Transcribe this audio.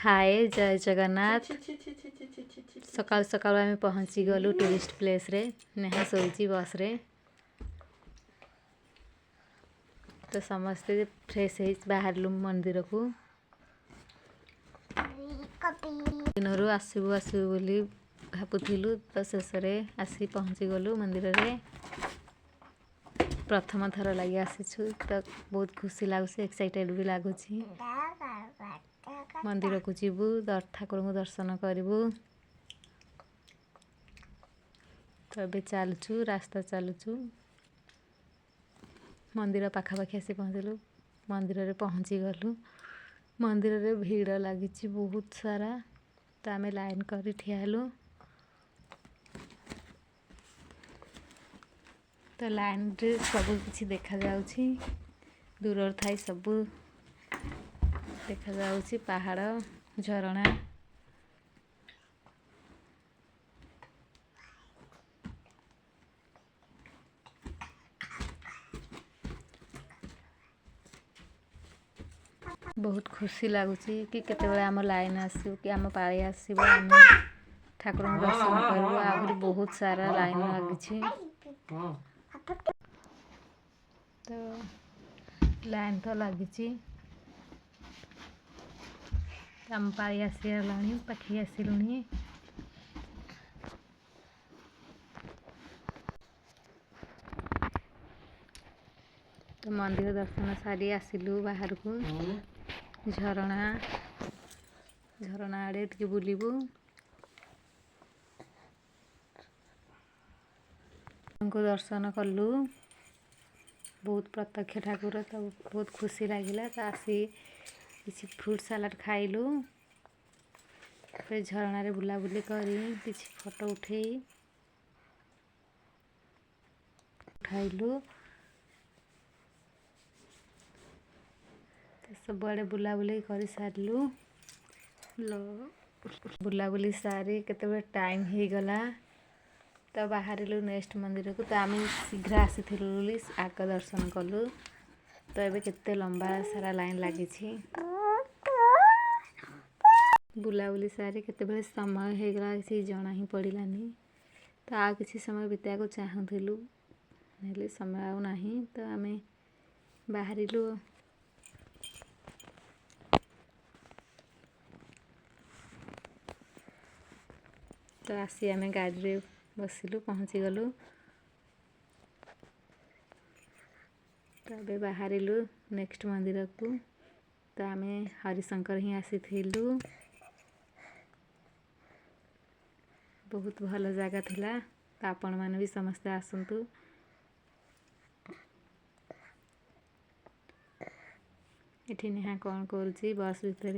हाय जय जगन्नाथ। सकाल सकाल आम पहुँची गलु टूरिस्ट प्लेस रे। नेहा सोची बस रे तो समस्ते फ्रेश बाहर मंदिर को दिन आसबू आसबू बोली भावुलु तो शेष आसी पहुँची गलु मंदिर रे। प्रथम थर लगी आसीछु तो बहुत खुशी लगुच एक्साइटेड भी लगुच। मंदिर को जीवु ठाकुर को दर्शन करूँ। तो ये चलुचु रास्ता चलुचु मंदिर पाखापाखि आसी पहुँचलु। मंदिर रे पहुँची गलु। मंदिर रे भीड़ लगी बहुत सारा तो आम लाइन कर ठियालु। तो लाइन रे सब किसी देखा जाउछि। दूर थाई सब देखा जाउछि पहाड़ झरणा। बहुत खुशी लगुच कि केते आम लाइन आसू कि आम पाଳି आसब आम ठाकुर दर्शन करूँ। आहरी बहुत सारा लाइन लगी तो लाइन तो लगी आम पाଳି आसीगला पाखी आसिलुणी। तो मंदिर दर्शन सारी आसिलु बाहर को झरणा झरणा आड़े टिके बुलिबू। उनको दर्शन कलु बहुत प्रत्यक्ष ठाकुर तो बहुत खुशी लगिला। तो आसी किसी फ्रूट सालाड खाइलु। फिर झरणा रे बुलाबुली करी किसी फोटो उठाइलु। तो सब आड़े बुलाबुली कर सारू। बुलाबुली सारी केते टाइम हो गला तो बाहरिलु नेक्स्ट मंदिर को। तो आम शीघ्र आसी आग दर्शन कलु। तो ये केते लंबा सारा लाइन लगी बुलाबुली सारी केते समय हो गला किसी जना ही पड़ानी। तो आ किसी समय बिता को चाहूलु हेले समय आउ नहीं तो आम बाहरिलु। तो आसी आम गाड़ी रे बसिलु पहुँची गलु। तो अबे बाहरिलु नेक्स्ट मंदिर को। तो आम हरिशंकर ही आसीलु। बहुत भल जगह थिला तो आपण मैंने भी समस्ते आसतु। एठी नेहा कौन करुची बस भितर।